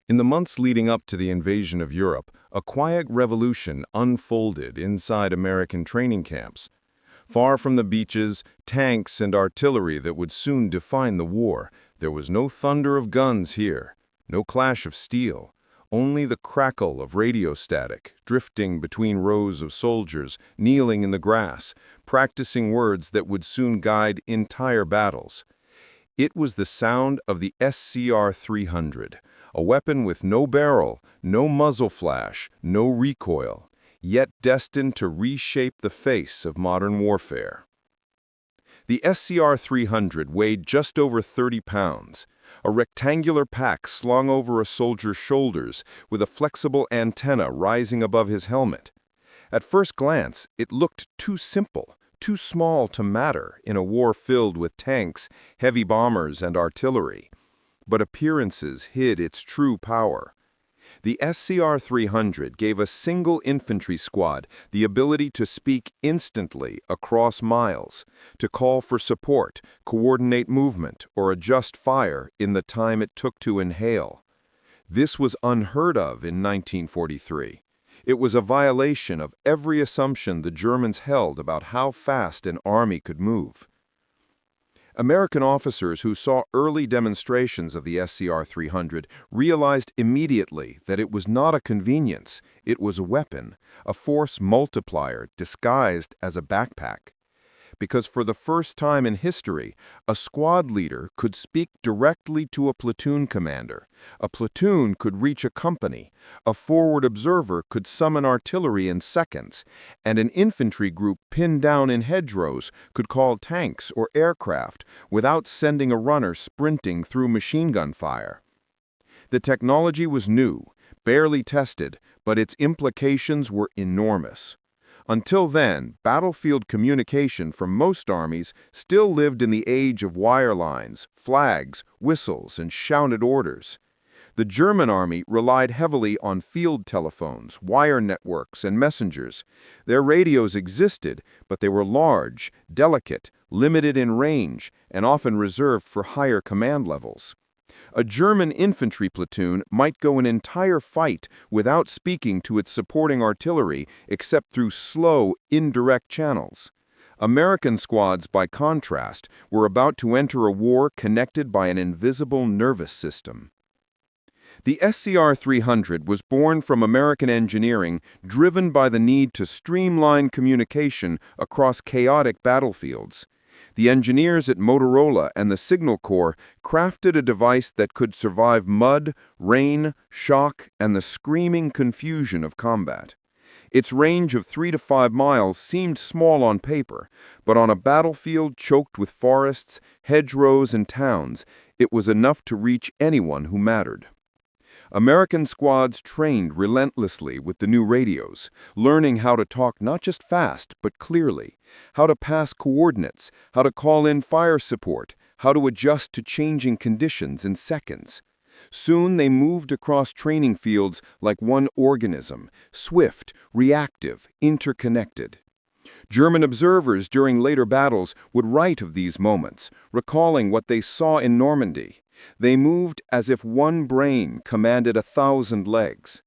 In the months leading up to the invasion of Europe, a quiet revolution unfolded inside American training camps. Far from the beaches, tanks, and artillery that would soon define the war, there was no thunder of guns here, no clash of steel, only the crackle of radio static drifting between rows of soldiers kneeling in the grass, practicing words that would soon guide entire battles. It was the sound of the SCR-300, a weapon with no barrel, no muzzle flash, no recoil, yet destined to reshape the face of modern warfare. The SCR-300 weighed just over 30 pounds, a rectangular pack slung over a soldier's shoulders with a flexible antenna rising above his helmet. At first glance, it looked too simple, too small to matter in a war filled with tanks, heavy bombers, and artillery. But appearances hid its true power. The SCR-300 gave a single infantry squad the ability to speak instantly across miles, to call for support, coordinate movement, or adjust fire in the time it took to inhale. This was unheard of in 1943. It was a violation of every assumption the Germans held about how fast an army could move. American officers who saw early demonstrations of the SCR-300 realized immediately that it was not a convenience, it was a weapon, a force multiplier disguised as a backpack. Because for the first time in history, a squad leader could speak directly to a platoon commander, a platoon could reach a company, a forward observer could summon artillery in seconds, and an infantry group pinned down in hedgerows could call tanks or aircraft without sending a runner sprinting through machine gun fire. The technology was new, barely tested, but its implications were enormous. Until then, battlefield communication for most armies still lived in the age of wire lines, flags, whistles, and shouted orders. The German army relied heavily on field telephones, wire networks, and messengers. Their radios existed, but they were large, delicate, limited in range, and often reserved for higher command levels. A German infantry platoon might go an entire fight without speaking to its supporting artillery except through slow, indirect channels. American squads, by contrast, were about to enter a war connected by an invisible nervous system. The SCR-300 was born from American engineering driven by the need to streamline communication across chaotic battlefields. The engineers at Motorola and the Signal Corps crafted a device that could survive mud, rain, shock, and the screaming confusion of combat. Its range of 3 to 5 miles seemed small on paper, but on a battlefield choked with forests, hedgerows, and towns, it was enough to reach anyone who mattered. American squads trained relentlessly with the new radios, learning how to talk not just fast but clearly, how to pass coordinates, how to call in fire support, how to adjust to changing conditions in seconds. Soon they moved across training fields like one organism, swift, reactive, interconnected. German observers during later battles would write of these moments, recalling what they saw in Normandy. They moved as if one brain commanded 1,000 legs.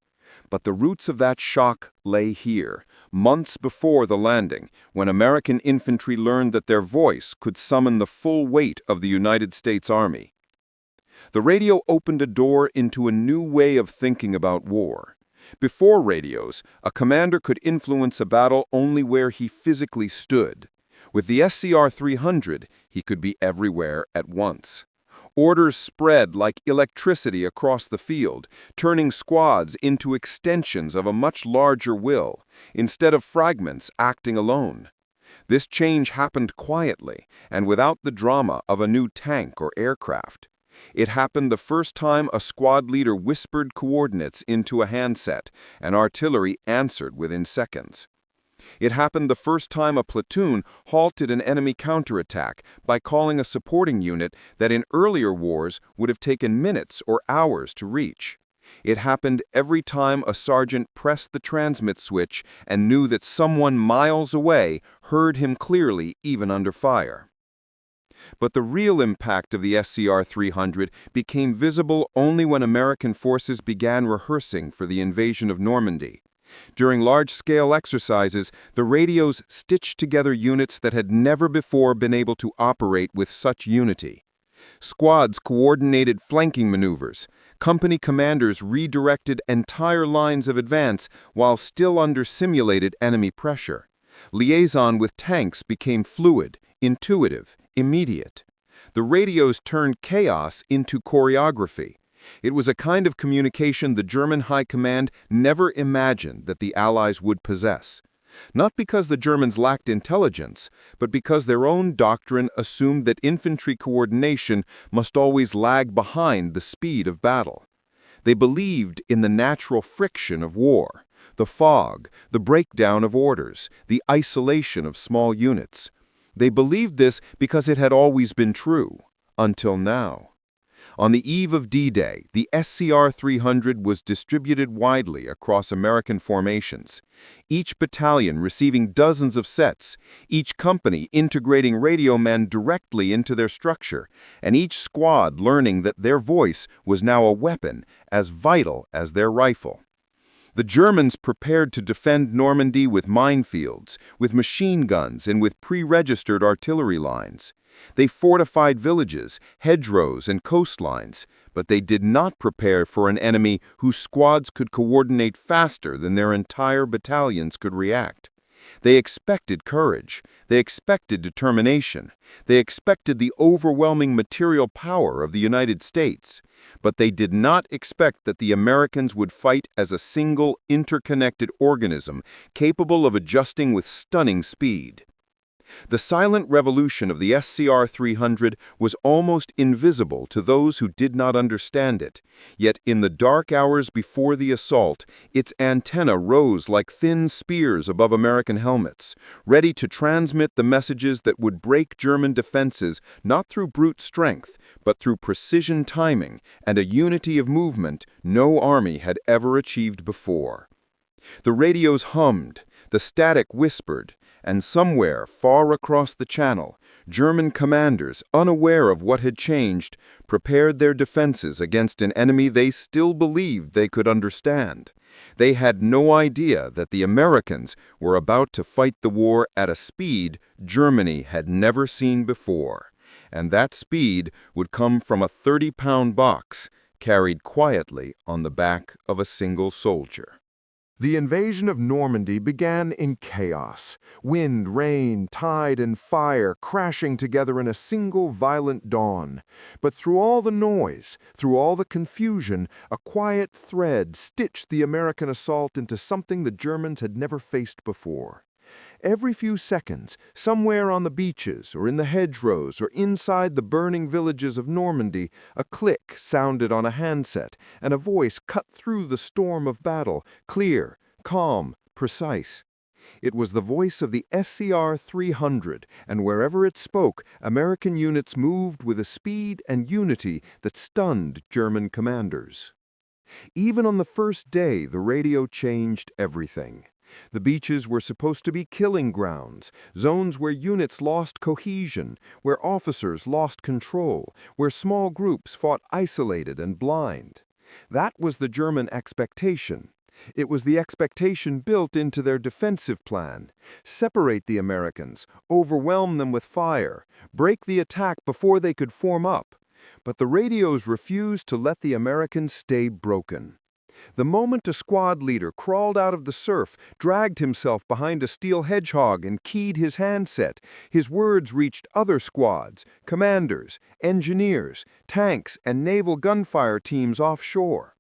But the roots of that shock lay here, months before the landing, when American infantry learned that their voice could summon the full weight of the United States Army. The radio opened a door into a new way of thinking about war. Before radios, a commander could influence a battle only where he physically stood. With the SCR-300, he could be everywhere at once. Orders spread like electricity across the field, turning squads into extensions of a much larger will, instead of fragments acting alone. This change happened quietly and without the drama of a new tank or aircraft. It happened the first time a squad leader whispered coordinates into a handset, and artillery answered within seconds. It happened the first time a platoon halted an enemy counterattack by calling a supporting unit that in earlier wars would have taken minutes or hours to reach. It happened every time a sergeant pressed the transmit switch and knew that someone miles away heard him clearly even under fire. But the real impact of the SCR-300 became visible only when American forces began rehearsing for the invasion of Normandy. During large-scale exercises, the radios stitched together units that had never before been able to operate with such unity. Squads coordinated flanking maneuvers. Company commanders redirected entire lines of advance while still under simulated enemy pressure. Liaison with tanks became fluid, intuitive, immediate. The radios turned chaos into choreography. It was a kind of communication the German High Command never imagined that the Allies would possess. Not because the Germans lacked intelligence, but because their own doctrine assumed that infantry coordination must always lag behind the speed of battle. They believed in the natural friction of war, the fog, the breakdown of orders, the isolation of small units. They believed this because it had always been true, until now. On the eve of D-Day, the SCR-300 was distributed widely across American formations, each battalion receiving dozens of sets, each company integrating radio men directly into their structure, and each squad learning that their voice was now a weapon as vital as their rifle. The Germans prepared to defend Normandy with minefields, with machine guns, and with pre-registered artillery lines. They fortified villages, hedgerows, and coastlines, but they did not prepare for an enemy whose squads could coordinate faster than their entire battalions could react. They expected courage, they expected determination, they expected the overwhelming material power of the United States, but they did not expect that the Americans would fight as a single, interconnected organism capable of adjusting with stunning speed. The silent revolution of the SCR-300 was almost invisible to those who did not understand it, yet in the dark hours before the assault, its antenna rose like thin spears above American helmets, ready to transmit the messages that would break German defenses not through brute strength, but through precision timing and a unity of movement no army had ever achieved before. The radios hummed, the static whispered, and somewhere far across the channel, German commanders, unaware of what had changed, prepared their defenses against an enemy they still believed they could understand. They had no idea that the Americans were about to fight the war at a speed Germany had never seen before, and that speed would come from a 30-pound box carried quietly on the back of a single soldier. The invasion of Normandy began in chaos. Wind, rain, tide, and fire crashing together in a single violent dawn. But through all the noise, through all the confusion, a quiet thread stitched the American assault into something the Germans had never faced before. Every few seconds, somewhere on the beaches or in the hedgerows or inside the burning villages of Normandy, a click sounded on a handset, and a voice cut through the storm of battle, clear, calm, precise. It was the voice of the SCR-300, and wherever it spoke, American units moved with a speed and unity that stunned German commanders. Even on the first day, the radio changed everything. The beaches were supposed to be killing grounds, zones where units lost cohesion, where officers lost control, where small groups fought isolated and blind. That was the German expectation. It was the expectation built into their defensive plan. Separate the Americans, overwhelm them with fire, break the attack before they could form up. But the radios refused to let the Americans stay broken. The moment a squad leader crawled out of the surf, dragged himself behind a steel hedgehog and keyed his handset, his words reached other squads, commanders, engineers, tanks, and naval gunfire teams offshore.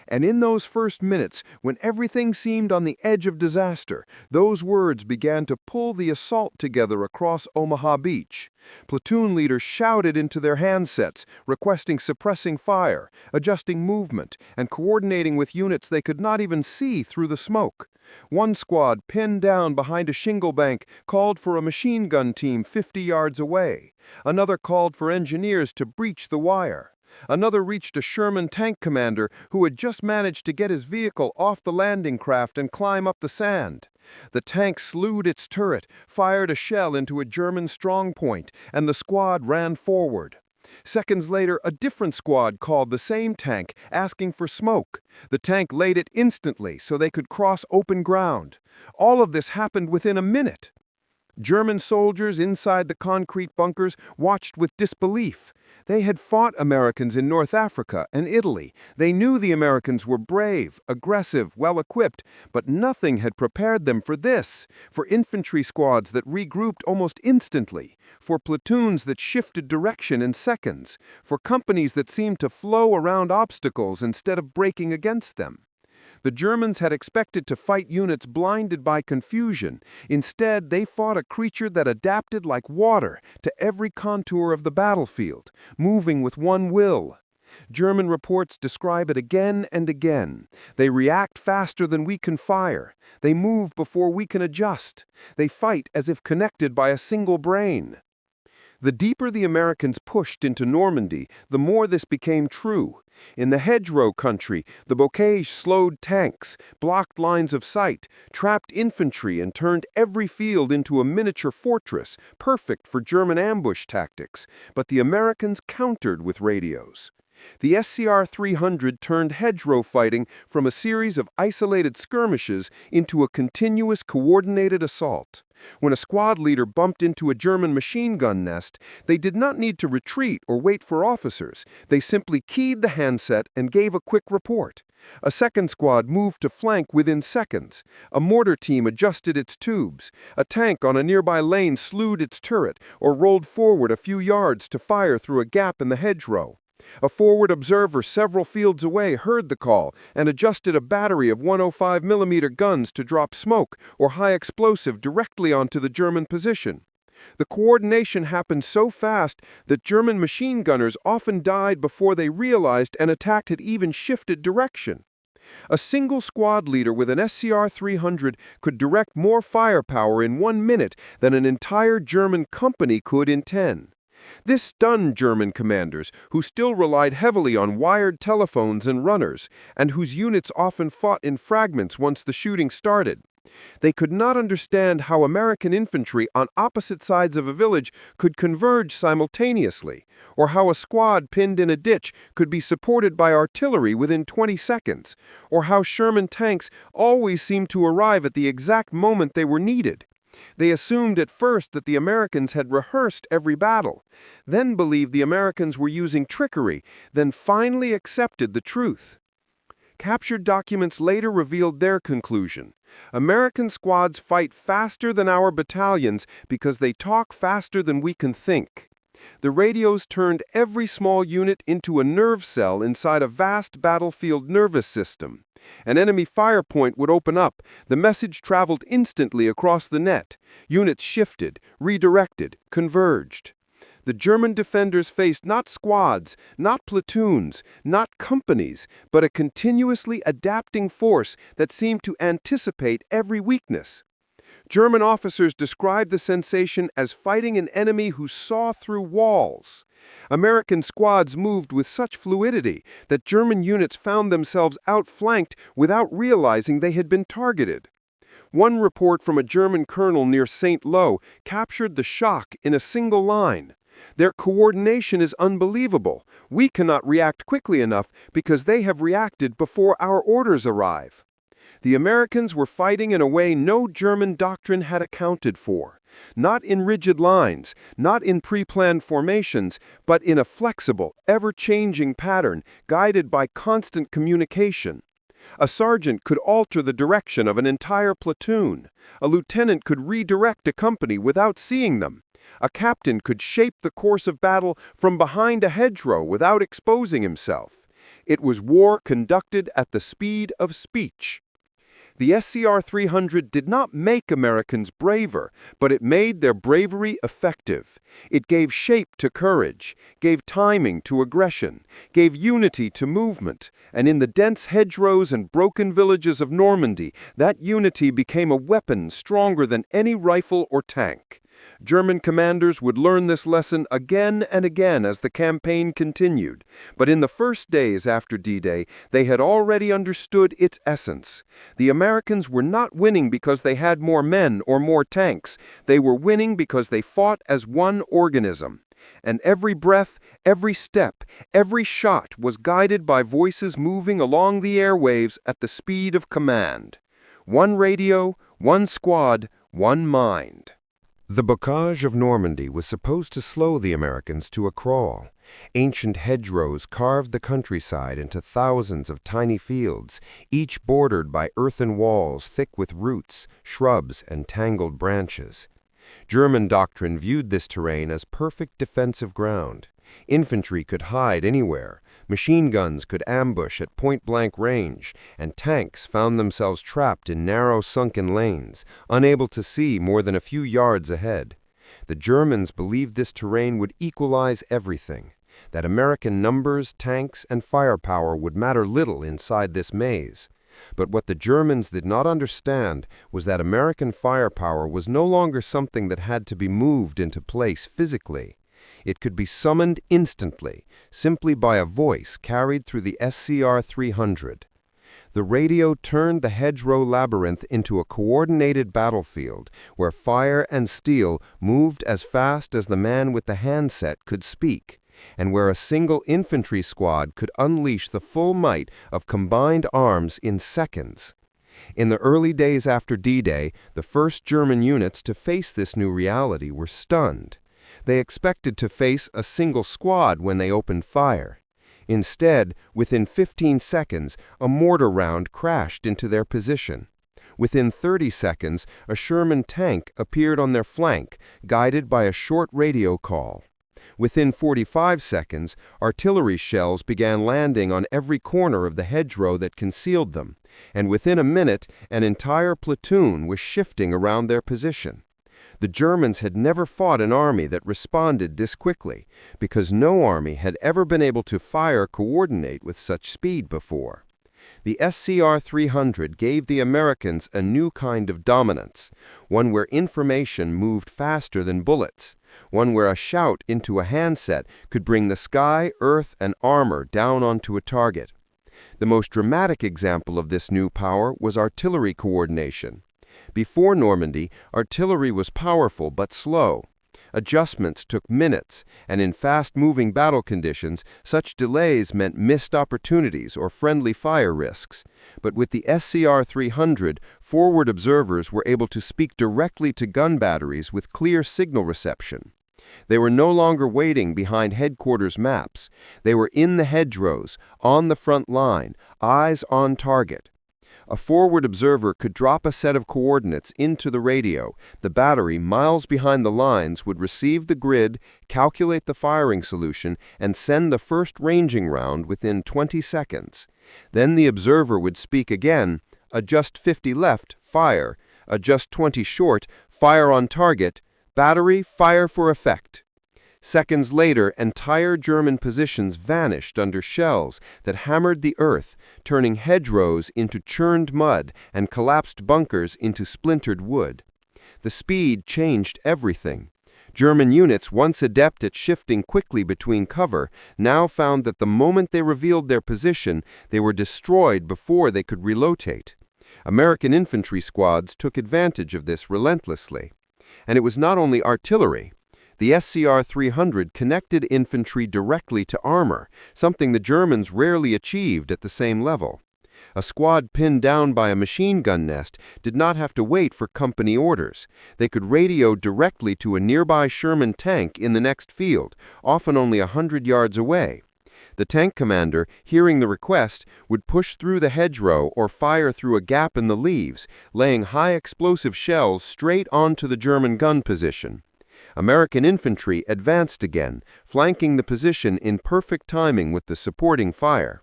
And in those first minutes, when everything seemed on the edge of disaster, those words began to pull the assault together across Omaha Beach. Platoon leaders shouted into their handsets, requesting suppressing fire, adjusting movement, and coordinating with units they could not even see through the smoke. One squad, pinned down behind a shingle bank, called for a machine gun team 50 yards away. Another called for engineers to breach the wire. Another reached a Sherman tank commander who had just managed to get his vehicle off the landing craft and climb up the sand. The tank slewed its turret, fired a shell into a German strongpoint, and the squad ran forward. Seconds later, a different squad called the same tank, asking for smoke. The tank laid it instantly so they could cross open ground. All of this happened within a minute. German soldiers inside the concrete bunkers watched with disbelief. They had fought Americans in North Africa and Italy. They knew the Americans were brave, aggressive, well-equipped, but nothing had prepared them for this, for infantry squads that regrouped almost instantly, for platoons that shifted direction in seconds, for companies that seemed to flow around obstacles instead of breaking against them. The Germans had expected to fight units blinded by confusion. Instead, they fought a creature that adapted like water to every contour of the battlefield, moving with one will. German reports describe it again and again. They react faster than we can fire. They move before we can adjust. They fight as if connected by a single brain. The deeper the Americans pushed into Normandy, the more this became true. In the hedgerow country, the Bocage slowed tanks, blocked lines of sight, trapped infantry, and turned every field into a miniature fortress, perfect for German ambush tactics. But the Americans countered with radios. The SCR-300 turned hedgerow fighting from a series of isolated skirmishes into a continuous coordinated assault. When a squad leader bumped into a German machine gun nest, they did not need to retreat or wait for officers. They simply keyed the handset and gave a quick report. A second squad moved to flank within seconds. A mortar team adjusted its tubes. A tank on a nearby lane slewed its turret or rolled forward a few yards to fire through a gap in the hedgerow. A forward observer several fields away heard the call and adjusted a battery of 105mm guns to drop smoke or high explosive directly onto the German position. The coordination happened so fast that German machine gunners often died before they realized an attack had even shifted direction. A single squad leader with an SCR-300 could direct more firepower in 1 minute than an entire German company could in 10. This stunned German commanders, who still relied heavily on wired telephones and runners, and whose units often fought in fragments once the shooting started. They could not understand how American infantry on opposite sides of a village could converge simultaneously, or how a squad pinned in a ditch could be supported by artillery within 20 seconds, or how Sherman tanks always seemed to arrive at the exact moment they were needed. They assumed at first that the Americans had rehearsed every battle, then believed the Americans were using trickery, then finally accepted the truth. Captured documents later revealed their conclusion. American squads fight faster than our battalions because they talk faster than we can think. The radios turned every small unit into a nerve cell inside a vast battlefield nervous system. An enemy fire point would open up. The message traveled instantly across the net. Units shifted, redirected, converged. The German defenders faced not squads, not platoons, not companies, but a continuously adapting force that seemed to anticipate every weakness. German officers described the sensation as fighting an enemy who saw through walls. American squads moved with such fluidity that German units found themselves outflanked without realizing they had been targeted. One report from a German colonel near St. Lo captured the shock in a single line. Their coordination is unbelievable. We cannot react quickly enough because they have reacted before our orders arrive. The Americans were fighting in a way no German doctrine had accounted for. Not in rigid lines, not in pre-planned formations, but in a flexible, ever-changing pattern guided by constant communication. A sergeant could alter the direction of an entire platoon. A lieutenant could redirect a company without seeing them. A captain could shape the course of battle from behind a hedgerow without exposing himself. It was war conducted at the speed of speech. The SCR-300 did not make Americans braver, but it made their bravery effective. It gave shape to courage, gave timing to aggression, gave unity to movement, and in the dense hedgerows and broken villages of Normandy, that unity became a weapon stronger than any rifle or tank. German commanders would learn this lesson again and again as the campaign continued, but in the first days after D-Day, they had already understood its essence. The Americans were not winning because they had more men or more tanks. They were winning because they fought as one organism. And every breath, every step, every shot was guided by voices moving along the airwaves at the speed of command. One radio, one squad, one mind. The bocage of Normandy was supposed to slow the Americans to a crawl. Ancient hedgerows carved the countryside into thousands of tiny fields, each bordered by earthen walls thick with roots, shrubs, and tangled branches. German doctrine viewed this terrain as perfect defensive ground. Infantry could hide anywhere, machine guns could ambush at point-blank range, and tanks found themselves trapped in narrow sunken lanes, unable to see more than a few yards ahead. The Germans believed this terrain would equalize everything, that American numbers, tanks, and firepower would matter little inside this maze. But what the Germans did not understand was that American firepower was no longer something that had to be moved into place physically. It could be summoned instantly, simply by a voice carried through the SCR-300. The radio turned the hedgerow labyrinth into a coordinated battlefield where fire and steel moved as fast as the man with the handset could speak, and where a single infantry squad could unleash the full might of combined arms in seconds. In the early days after D-Day, the first German units to face this new reality were stunned. They expected to face a single squad when they opened fire. Instead, within 15 seconds, a mortar round crashed into their position. Within 30 seconds, a Sherman tank appeared on their flank, guided by a short radio call. Within 45 seconds, artillery shells began landing on every corner of the hedgerow that concealed them, and within a minute, an entire platoon was shifting around their position. The Germans had never fought an army that responded this quickly, because no army had ever been able to coordinate with such speed before. The SCR-300 gave the Americans a new kind of dominance, one where information moved faster than bullets, one where a shout into a handset could bring the sky, earth, and armor down onto a target. The most dramatic example of this new power was artillery coordination. Before Normandy, artillery was powerful but slow. Adjustments took minutes, and in fast-moving battle conditions, such delays meant missed opportunities or friendly fire risks. But with the SCR-300, forward observers were able to speak directly to gun batteries with clear signal reception. They were no longer waiting behind headquarters maps. They were in the hedgerows, on the front line, eyes on target. A forward observer could drop a set of coordinates into the radio. The battery, miles behind the lines, would receive the grid, calculate the firing solution, and send the first ranging round within 20 seconds. Then the observer would speak again, adjust 50 left, fire, adjust 20 short, fire on target, battery, fire for effect. Seconds later, entire German positions vanished under shells that hammered the earth, turning hedgerows into churned mud and collapsed bunkers into splintered wood. The speed changed everything. German units, once adept at shifting quickly between cover, now found that the moment they revealed their position, they were destroyed before they could relocate. American infantry squads took advantage of this relentlessly. And it was not only artillery. The SCR-300 connected infantry directly to armor, something the Germans rarely achieved at the same level. A squad pinned down by a machine gun nest did not have to wait for company orders. They could radio directly to a nearby Sherman tank in the next field, often only 100 yards away. The tank commander, hearing the request, would push through the hedgerow or fire through a gap in the leaves, laying high explosive shells straight onto the German gun position. American infantry advanced again, flanking the position in perfect timing with the supporting fire.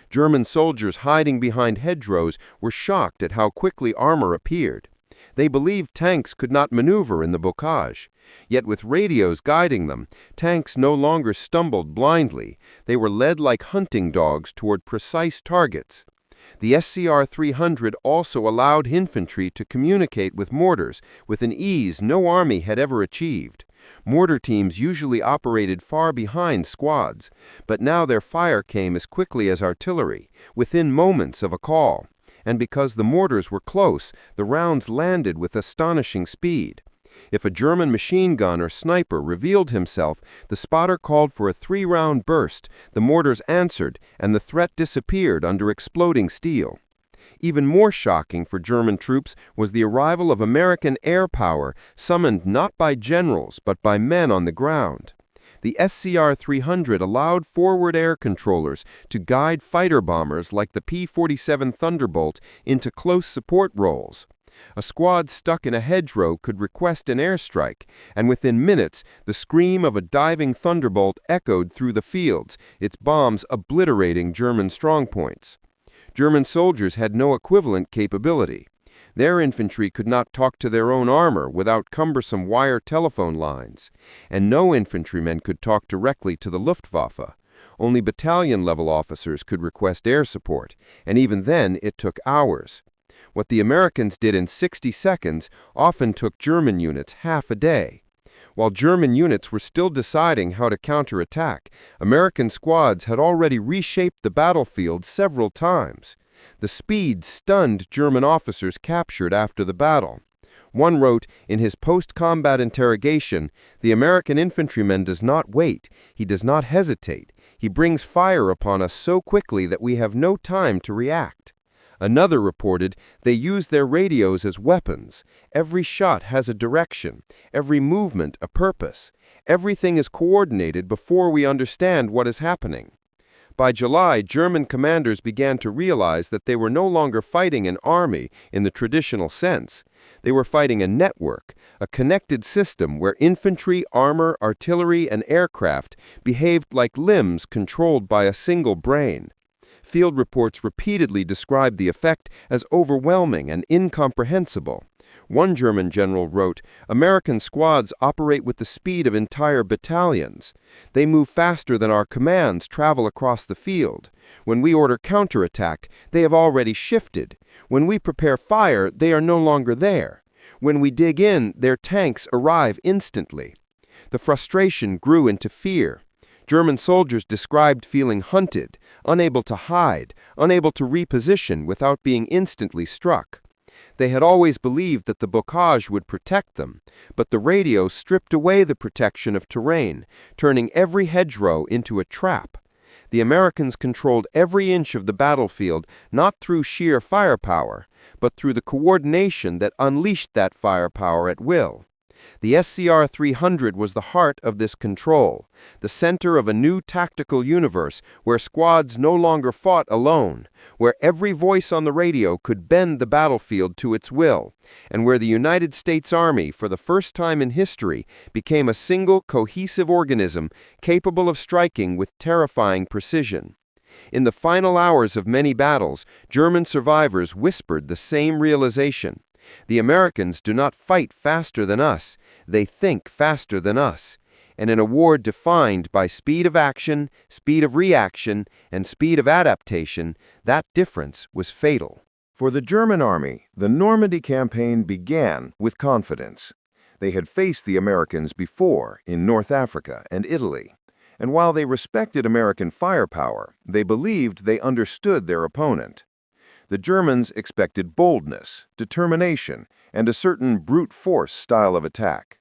German soldiers hiding behind hedgerows were shocked at how quickly armor appeared. They believed tanks could not maneuver in the bocage. Yet with radios guiding them, tanks no longer stumbled blindly. They were led like hunting dogs toward precise targets. The SCR-300 also allowed infantry to communicate with mortars with an ease no army had ever achieved. Mortar teams usually operated far behind squads, but now their fire came as quickly as artillery, within moments of a call. And because the mortars were close, the rounds landed with astonishing speed. If a German machine gun or sniper revealed himself, the spotter called for a 3-round burst, the mortars answered, and the threat disappeared under exploding steel. Even more shocking for German troops was the arrival of American air power, summoned not by generals but by men on the ground. The SCR-300 allowed forward air controllers to guide fighter bombers like the P-47 Thunderbolt into close support roles. A squad stuck in a hedgerow could request an airstrike, and within minutes the scream of a diving Thunderbolt echoed through the fields, its bombs obliterating German strongpoints. German soldiers had no equivalent capability. Their infantry could not talk to their own armor without cumbersome wire telephone lines, and no infantrymen could talk directly to the Luftwaffe. Only battalion-level officers could request air support, and even then it took hours. What the Americans did in 60 seconds often took German units half a day. While German units were still deciding how to counterattack, American squads had already reshaped the battlefield several times. The speed stunned German officers captured after the battle. One wrote in his post-combat interrogation, "The American infantryman does not wait, he does not hesitate. He brings fire upon us so quickly that we have no time to react." Another reported, "They use their radios as weapons. Every shot has a direction, every movement a purpose. Everything is coordinated before we understand what is happening." By July, German commanders began to realize that they were no longer fighting an army in the traditional sense. They were fighting a network, a connected system where infantry, armor, artillery, and aircraft behaved like limbs controlled by a single brain. Field reports repeatedly described the effect as overwhelming and incomprehensible. One German general wrote, "American squads operate with the speed of entire battalions. They move faster than our commands travel across the field. When we order counterattack, they have already shifted. When we prepare fire, they are no longer there. When we dig in, their tanks arrive instantly." The frustration grew into fear. German soldiers described feeling hunted, unable to hide, unable to reposition without being instantly struck. They had always believed that the bocage would protect them, but the radio stripped away the protection of terrain, turning every hedgerow into a trap. The Americans controlled every inch of the battlefield not through sheer firepower, but through the coordination that unleashed that firepower at will. The SCR-300 was the heart of this control, the center of a new tactical universe where squads no longer fought alone, where every voice on the radio could bend the battlefield to its will, and where the United States Army, for the first time in history, became a single cohesive organism capable of striking with terrifying precision. In the final hours of many battles, German survivors whispered the same realization. The Americans do not fight faster than us, they think faster than us. And in a war defined by speed of action, speed of reaction, and speed of adaptation, that difference was fatal. For the German army, the Normandy campaign began with confidence. They had faced the Americans before in North Africa and Italy, and while they respected American firepower, they believed they understood their opponent. The Germans expected boldness, determination, and a certain brute force style of attack.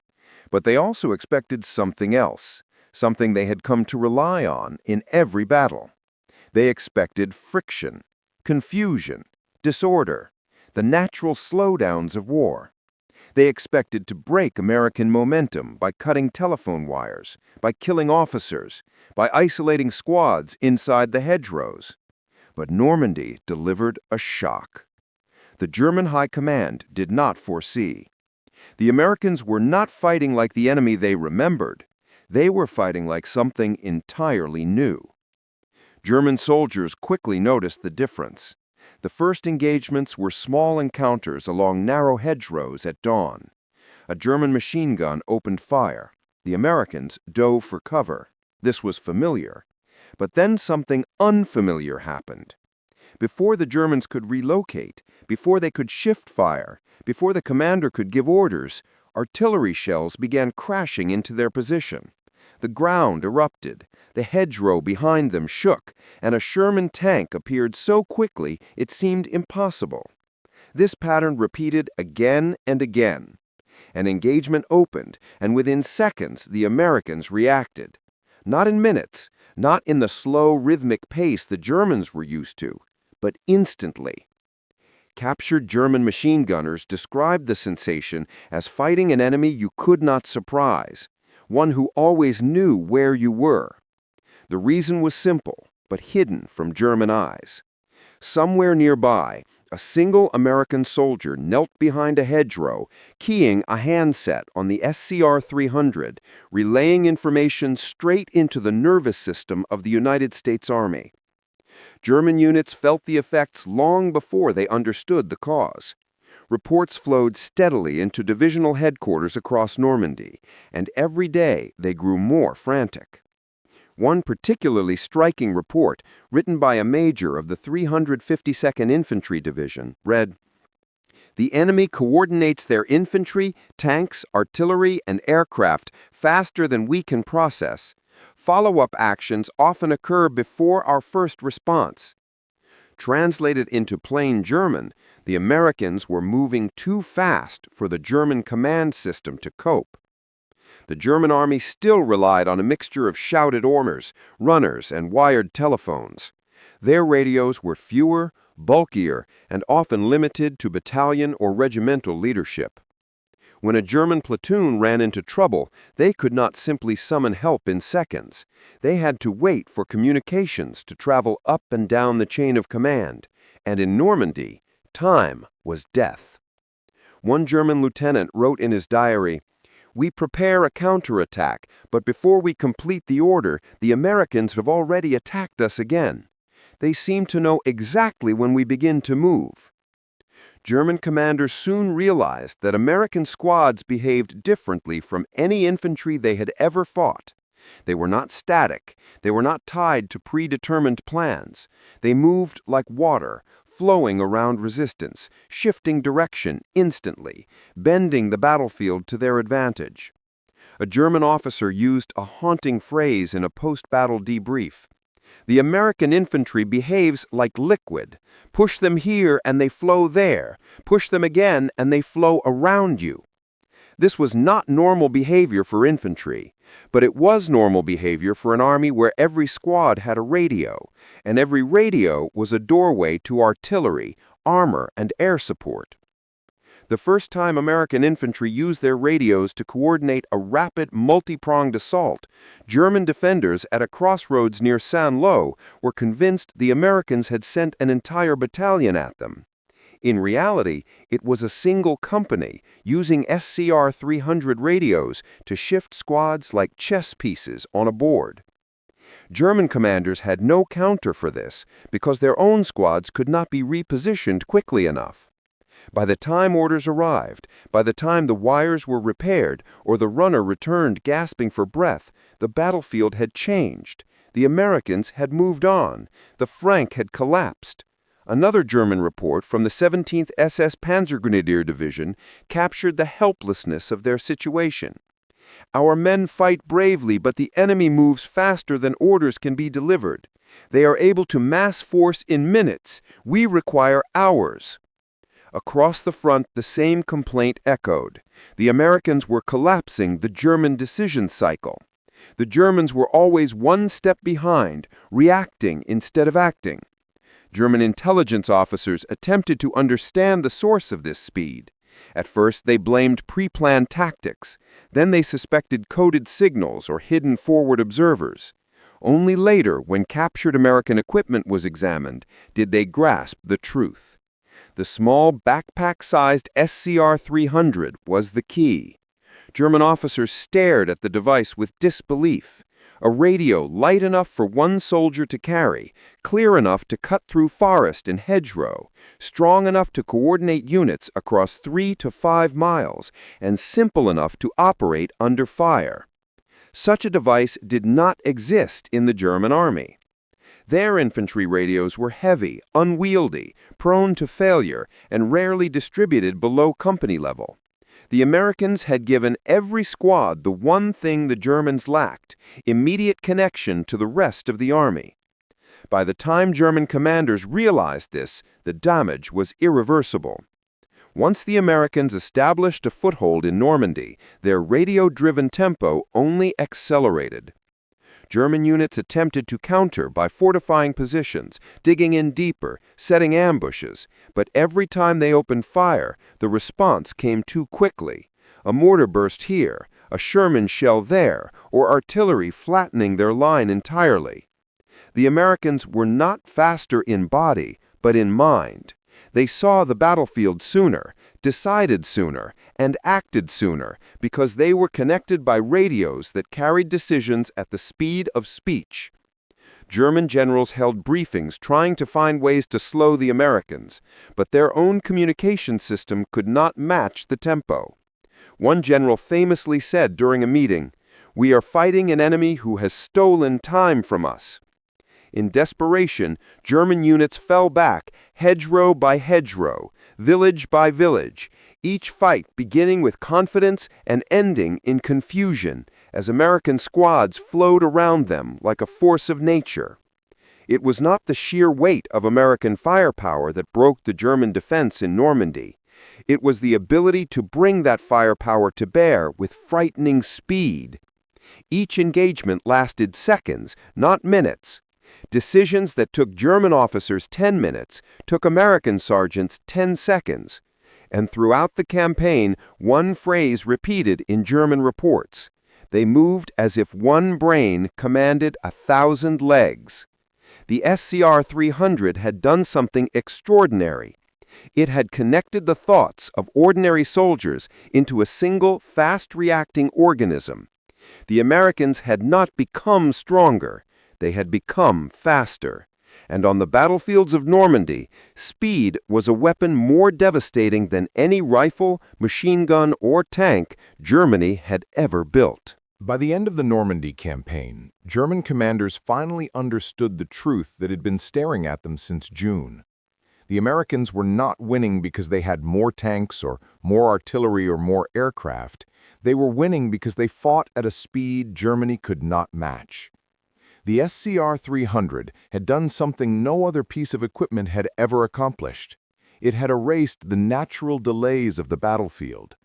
But they also expected something else, something they had come to rely on in every battle. They expected friction, confusion, disorder, the natural slowdowns of war. They expected to break American momentum by cutting telephone wires, by killing officers, by isolating squads inside the hedgerows. But Normandy delivered a shock. The German High Command did not foresee. The Americans were not fighting like the enemy they remembered. They were fighting like something entirely new. German soldiers quickly noticed the difference. The first engagements were small encounters along narrow hedgerows at dawn. A German machine gun opened fire. The Americans dove for cover. This was familiar. But then something unfamiliar happened. Before the Germans could relocate, before they could shift fire, before the commander could give orders, artillery shells began crashing into their position. The ground erupted, the hedgerow behind them shook, and a Sherman tank appeared so quickly it seemed impossible. This pattern repeated again and again. An engagement opened, and within seconds the Americans reacted. Not in minutes, not in the slow, rhythmic pace the Germans were used to, but instantly. Captured German machine gunners described the sensation as fighting an enemy you could not surprise, one who always knew where you were. The reason was simple, but hidden from German eyes. Somewhere nearby, a single American soldier knelt behind a hedgerow, keying a handset on the SCR-300, relaying information straight into the nervous system of the United States Army. German units felt the effects long before they understood the cause. Reports flowed steadily into divisional headquarters across Normandy, and every day they grew more frantic. One particularly striking report, written by a major of the 352nd Infantry Division, read, "The enemy coordinates their infantry, tanks, artillery, and aircraft faster than we can process. Follow-up actions often occur before our first response." Translated into plain German, the Americans were moving too fast for the German command system to cope. The German army still relied on a mixture of shouted orders, runners, and wired telephones. Their radios were fewer, bulkier, and often limited to battalion or regimental leadership. When a German platoon ran into trouble, they could not simply summon help in seconds. They had to wait for communications to travel up and down the chain of command, and in Normandy, time was death. One German lieutenant wrote in his diary, "We prepare a counterattack, but before we complete the order, the Americans have already attacked us again. They seem to know exactly when we begin to move." German commanders soon realized that American squads behaved differently from any infantry they had ever fought. They were not static. They were not tied to predetermined plans. They moved like water, flowing around resistance, shifting direction instantly, bending the battlefield to their advantage. A German officer used a haunting phrase in a post-battle debrief. "The American infantry behaves like liquid. Push them here and they flow there. Push them again and they flow around you." This was not normal behavior for infantry, but it was normal behavior for an army where every squad had a radio, and every radio was a doorway to artillery, armor, and air support. The first time American infantry used their radios to coordinate a rapid, multi-pronged assault, German defenders at a crossroads near Saint-Lô were convinced the Americans had sent an entire battalion at them. In reality, it was a single company using SCR-300 radios to shift squads like chess pieces on a board. German commanders had no counter for this because their own squads could not be repositioned quickly enough. By the time orders arrived, by the time the wires were repaired or the runner returned gasping for breath, the battlefield had changed. The Americans had moved on. The flank had collapsed. Another German report from the 17th SS Panzergrenadier Division captured the helplessness of their situation. "Our men fight bravely, but the enemy moves faster than orders can be delivered. They are able to mass force in minutes. We require hours." Across the front, the same complaint echoed. The Americans were collapsing the German decision cycle. The Germans were always one step behind, reacting instead of acting. German intelligence officers attempted to understand the source of this speed. At first, they blamed pre-planned tactics. Then they suspected coded signals or hidden forward observers. Only later, when captured American equipment was examined, did they grasp the truth. The small backpack-sized SCR-300 was the key. German officers stared at the device with disbelief. A radio light enough for one soldier to carry, clear enough to cut through forest and hedgerow, strong enough to coordinate units across 3 to 5 miles, and simple enough to operate under fire. Such a device did not exist in the German army. Their infantry radios were heavy, unwieldy, prone to failure, and rarely distributed below company level. The Americans had given every squad the one thing the Germans lacked: immediate connection to the rest of the army. By the time German commanders realized this, the damage was irreversible. Once the Americans established a foothold in Normandy, their radio-driven tempo only accelerated. German units attempted to counter by fortifying positions, digging in deeper, setting ambushes, but every time they opened fire, the response came too quickly. A mortar burst here, a Sherman shell there, or artillery flattening their line entirely. The Americans were not faster in body, but in mind. They saw the battlefield sooner, decided sooner, and acted sooner because they were connected by radios that carried decisions at the speed of speech. German generals held briefings trying to find ways to slow the Americans, but their own communication system could not match the tempo. One general famously said during a meeting, "We are fighting an enemy who has stolen time from us." In desperation, German units fell back, hedgerow by hedgerow, village by village, each fight beginning with confidence and ending in confusion, as American squads flowed around them like a force of nature. It was not the sheer weight of American firepower that broke the German defense in Normandy. It was the ability to bring that firepower to bear with frightening speed. Each engagement lasted seconds, not minutes. Decisions that took German officers 10 minutes took American sergeants 10 seconds. And throughout the campaign, one phrase repeated in German reports: they moved as if one brain commanded 1,000 legs. The SCR-300 had done something extraordinary. It had connected the thoughts of ordinary soldiers into a single, fast-reacting organism. The Americans had not become stronger. They had become faster. And on the battlefields of Normandy, speed was a weapon more devastating than any rifle, machine gun, or tank Germany had ever built. By the end of the Normandy campaign, German commanders finally understood the truth that had been staring at them since June. The Americans were not winning because they had more tanks or more artillery or more aircraft. They were winning because they fought at a speed Germany could not match. The SCR-300 had done something no other piece of equipment had ever accomplished. It had erased the natural delays of the battlefield,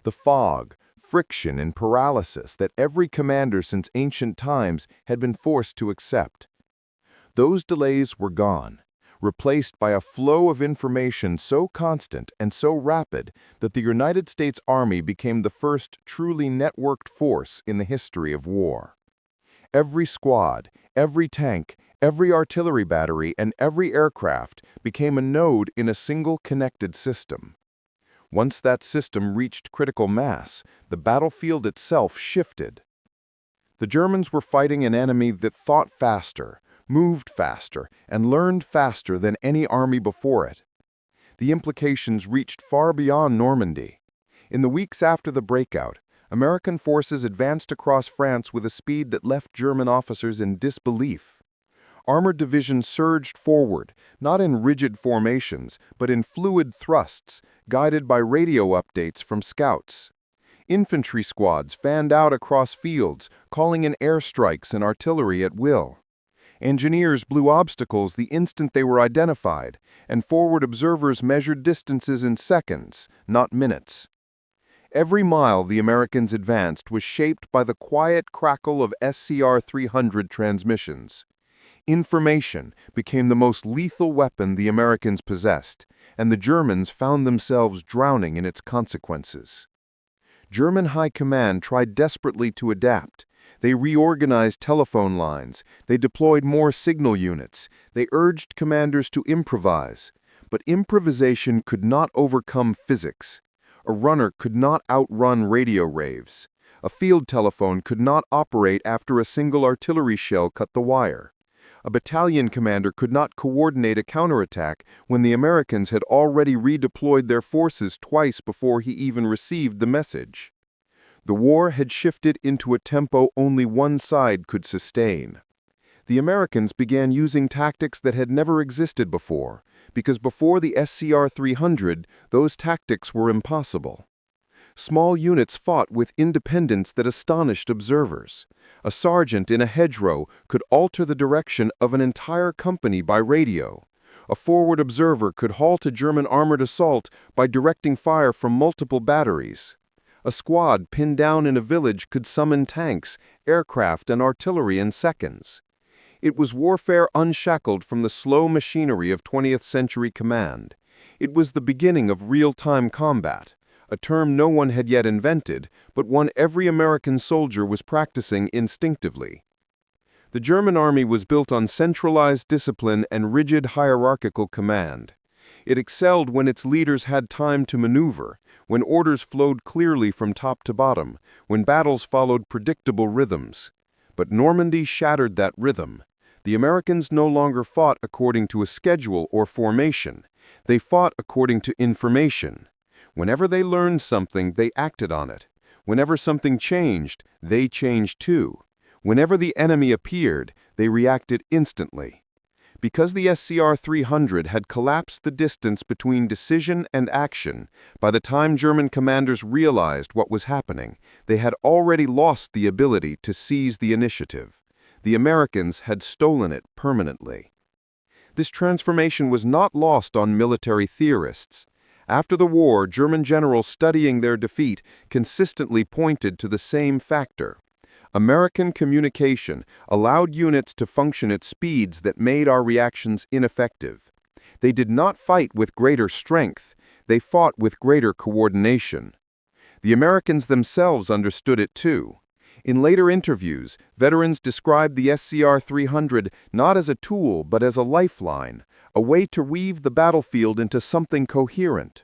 the fog, friction, and paralysis that every commander since ancient times had been forced to accept. Those delays were gone, replaced by a flow of information so constant and so rapid that the United States Army became the first truly networked force in the history of war. Every squad, every tank, every artillery battery, and every aircraft became a node in a single connected system. Once that system reached critical mass, the battlefield itself shifted. The Germans were fighting an enemy that thought faster, moved faster, and learned faster than any army before it. The implications reached far beyond Normandy. In the weeks after the breakout, American forces advanced across France with a speed that left German officers in disbelief. Armored divisions surged forward, not in rigid formations, but in fluid thrusts, guided by radio updates from scouts. Infantry squads fanned out across fields, calling in airstrikes and artillery at will. Engineers blew obstacles the instant they were identified, and forward observers measured distances in seconds, not minutes. Every mile the Americans advanced was shaped by the quiet crackle of SCR-300 transmissions. Information became the most lethal weapon the Americans possessed, and the Germans found themselves drowning in its consequences. German high command tried desperately to adapt. They reorganized telephone lines, they deployed more signal units, they urged commanders to improvise. But improvisation could not overcome physics. A runner could not outrun radio waves. A field telephone could not operate after a single artillery shell cut the wire. A battalion commander could not coordinate a counterattack when the Americans had already redeployed their forces twice before he even received the message. The war had shifted into a tempo only one side could sustain. The Americans began using tactics that had never existed before, because before the SCR-300, those tactics were impossible. Small units fought with independence that astonished observers. A sergeant in a hedgerow could alter the direction of an entire company by radio. A forward observer could halt a German armored assault by directing fire from multiple batteries. A squad pinned down in a village could summon tanks, aircraft, and artillery in seconds. It was warfare unshackled from the slow machinery of 20th century command. It was the beginning of real-time combat, a term no one had yet invented, but one every American soldier was practicing instinctively. The German army was built on centralized discipline and rigid hierarchical command. It excelled when its leaders had time to maneuver, when orders flowed clearly from top to bottom, when battles followed predictable rhythms. But Normandy shattered that rhythm. The Americans no longer fought according to a schedule or formation. They fought according to information. Whenever they learned something, they acted on it. Whenever something changed, they changed too. Whenever the enemy appeared, they reacted instantly. Because the SCR-300 had collapsed the distance between decision and action, by the time German commanders realized what was happening, they had already lost the ability to seize the initiative. The Americans had stolen it permanently. This transformation was not lost on military theorists. After the war, German generals studying their defeat consistently pointed to the same factor. American communication allowed units to function at speeds that made our reactions ineffective. They did not fight with greater strength, they fought with greater coordination. The Americans themselves understood it too. In later interviews, veterans described the SCR-300 not as a tool but as a lifeline, a way to weave the battlefield into something coherent.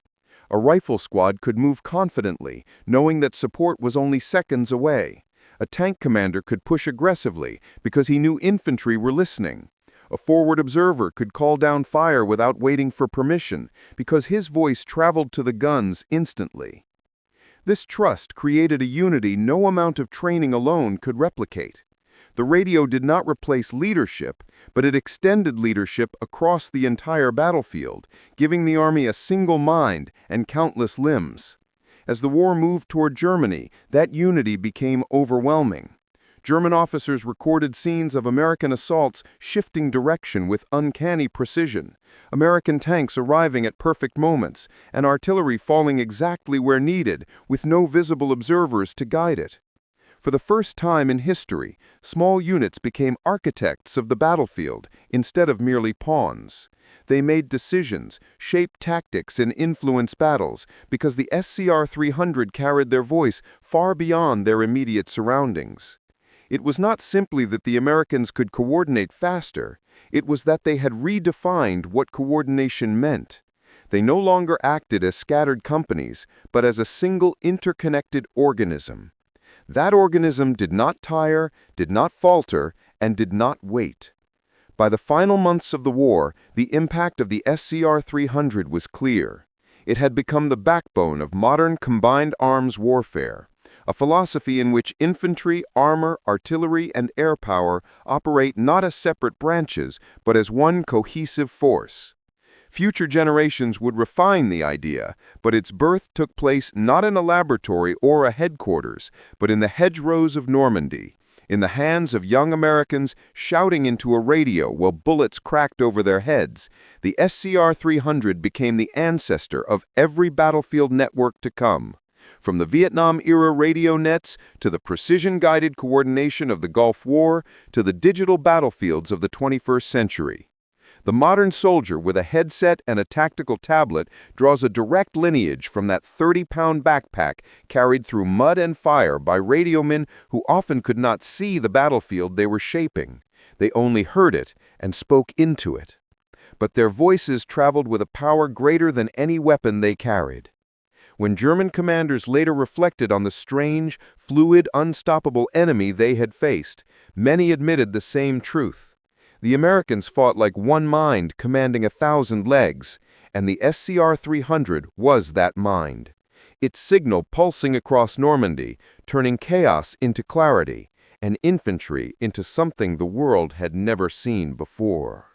A rifle squad could move confidently, knowing that support was only seconds away. A tank commander could push aggressively because he knew infantry were listening. A forward observer could call down fire without waiting for permission because his voice traveled to the guns instantly. This trust created a unity no amount of training alone could replicate. The radio did not replace leadership, but it extended leadership across the entire battlefield, giving the army a single mind and countless limbs. As the war moved toward Germany, that unity became overwhelming. German officers recorded scenes of American assaults shifting direction with uncanny precision, American tanks arriving at perfect moments, and artillery falling exactly where needed, with no visible observers to guide it. For the first time in history, small units became architects of the battlefield instead of merely pawns. They made decisions, shaped tactics, and influenced battles because the SCR-300 carried their voice far beyond their immediate surroundings. It was not simply that the Americans could coordinate faster, it was that they had redefined what coordination meant. They no longer acted as scattered companies, but as a single interconnected organism. That organism did not tire, did not falter, and did not wait. By the final months of the war, the impact of the SCR-300 was clear. It had become the backbone of modern combined arms warfare, a philosophy in which infantry, armor, artillery, and air power operate not as separate branches, but as one cohesive force. Future generations would refine the idea, but its birth took place not in a laboratory or a headquarters, but in the hedgerows of Normandy, in the hands of young Americans shouting into a radio while bullets cracked over their heads. The SCR-300 became the ancestor of every battlefield network to come. From the Vietnam-era radio nets to the precision-guided coordination of the Gulf War to the digital battlefields of the 21st century. The modern soldier with a headset and a tactical tablet draws a direct lineage from that 30-pound backpack carried through mud and fire by radiomen who often could not see the battlefield they were shaping. They only heard it and spoke into it. But their voices traveled with a power greater than any weapon they carried. When German commanders later reflected on the strange, fluid, unstoppable enemy they had faced, many admitted the same truth. The Americans fought like one mind commanding 1,000 legs, and the SCR-300 was that mind. Its signal pulsing across Normandy, turning chaos into clarity, and infantry into something the world had never seen before.